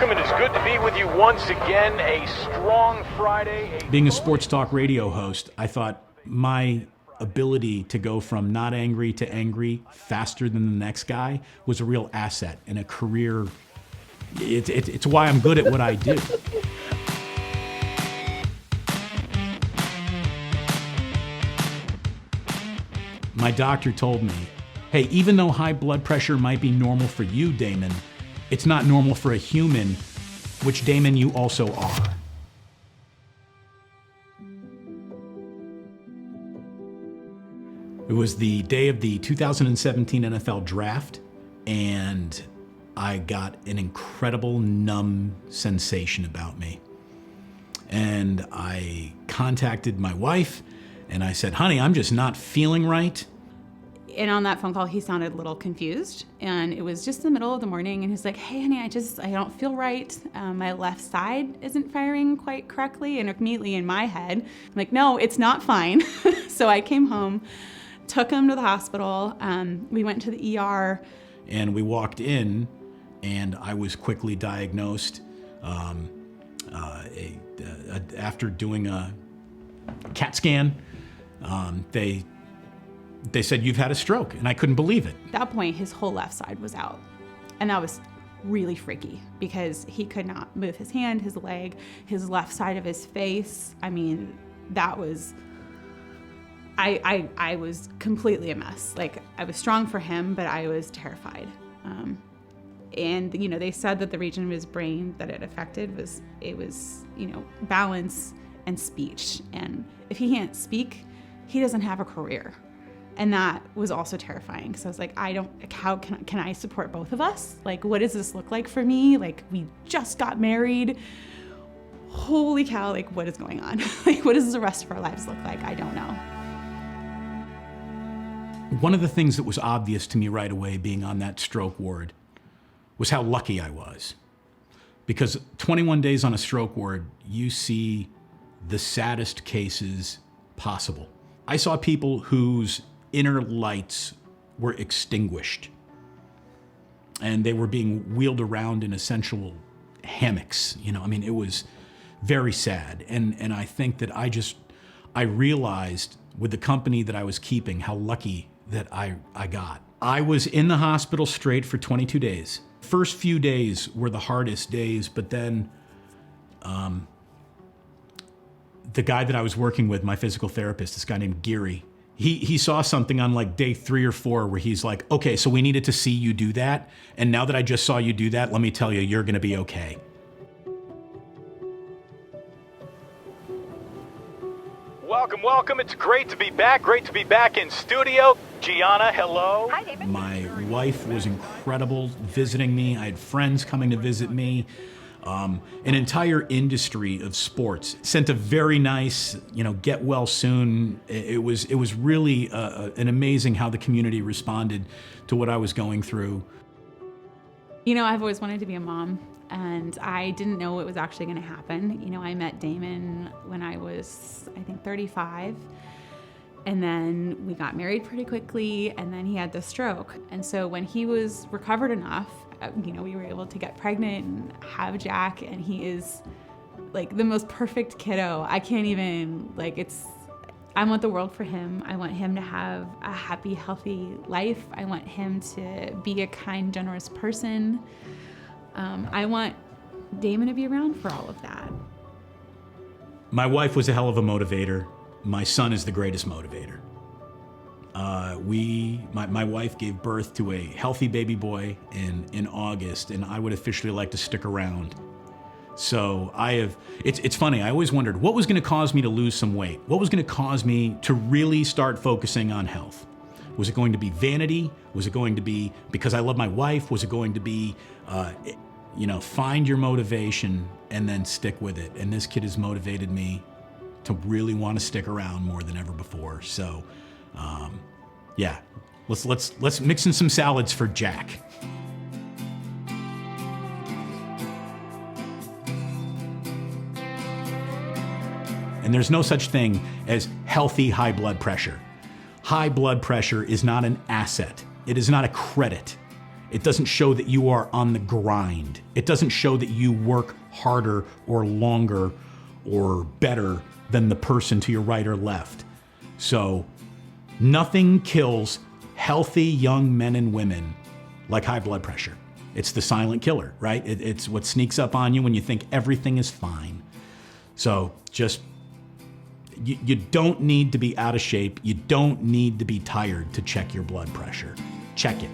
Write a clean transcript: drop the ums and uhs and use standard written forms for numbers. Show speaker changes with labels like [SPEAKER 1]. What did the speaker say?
[SPEAKER 1] welcome. It is good to be with you once again. A strong Friday.
[SPEAKER 2] Being a sports talk radio host, I thought my ability to go from not angry to angry faster than the next guy was a real asset and a career. It's why I'm good at what I do. My doctor told me, hey, even though high blood pressure might be normal for you, Damon, it's not normal for a human, which, Damon, you also are. It was the day of the 2017 NFL Draft, and I got an incredible numb sensation about me. And I contacted my wife, and I said, honey, I'm just not feeling right.
[SPEAKER 3] And on that phone call, he sounded a little confused, and it was just the middle of the morning, and he's like, hey, honey, I don't feel right. My left side isn't firing quite correctly. And immediately in my head, I'm like, no, it's not fine. So I came home, took him to the hospital. We went to the ER.
[SPEAKER 2] And we walked in, and I was quickly diagnosed after doing a CAT scan. They said, you've had a stroke, and I couldn't believe it.
[SPEAKER 3] At that point, his whole left side was out, and that was really freaky because he could not move his hand, his leg, his left side of his face. I mean, that was, I was completely a mess. Like, I was strong for him, but I was terrified. And, you know, they said that the region of his brain that it affected was balance and speech. And if he can't speak, he doesn't have a career. And that was also terrifying because I was like, how can I support both of us? Like, what does this look like for me? Like, we just got married. Holy cow, like, what is going on? Like, what does the rest of our lives look like? I don't know.
[SPEAKER 2] One of the things that was obvious to me right away being on that stroke ward was how lucky I was. Because 21 days on a stroke ward, you see the saddest cases possible. I saw people whose inner lights were extinguished, and they were being wheeled around in essential hammocks. You know, I mean, it was very sad. And I think that I realized with the company that I was keeping how lucky that I got. I was in the hospital straight for 22 days. First few days were the hardest days, but then the guy that I was working with, my physical therapist, this guy named Geary, he saw something on like day 3 or 4 where he's like, okay, so we needed to see you do that. And now that I just saw you do that, let me tell you, you're gonna be okay.
[SPEAKER 1] Welcome. It's great to be back. Great to be back in studio. Gianna, hello.
[SPEAKER 4] Hi, David.
[SPEAKER 2] My wife was incredible visiting me. I had friends coming to visit me. An entire industry of sports sent a very nice, get well soon. It was really an amazing how the community responded to what I was going through.
[SPEAKER 3] You know, I've always wanted to be a mom, and I didn't know it was actually going to happen. You know, I met Damon when I was, I think, 35. And then we got married pretty quickly, and then he had the stroke. And so when he was recovered enough, we were able to get pregnant and have Jack, and he is like the most perfect kiddo. I can't even, I want the world for him. I want him to have a happy, healthy life. I want him to be a kind, generous person. I want Damon to be around for all of that.
[SPEAKER 2] My wife was a hell of a motivator. My son is the greatest motivator. My wife gave birth to a healthy baby boy in August, and I would officially like to stick around. So it's funny, I always wondered what was gonna cause me to lose some weight? What was gonna cause me to really start focusing on health? Was it going to be vanity? Was it going to be because I love my wife? Was it going to be, find your motivation and then stick with it? And this kid has motivated me to really want to stick around more than ever before. So, let's mix in some salads for Jack. And there's no such thing as healthy high blood pressure. High blood pressure is not an asset. It is not a credit. It doesn't show that you are on the grind. It doesn't show that you work harder or longer or better than the person to your right or left. So nothing kills healthy young men and women like high blood pressure. It's the silent killer, right? It's what sneaks up on you when you think everything is fine. So just, you don't need to be out of shape. You don't need to be tired to check your blood pressure. Check it.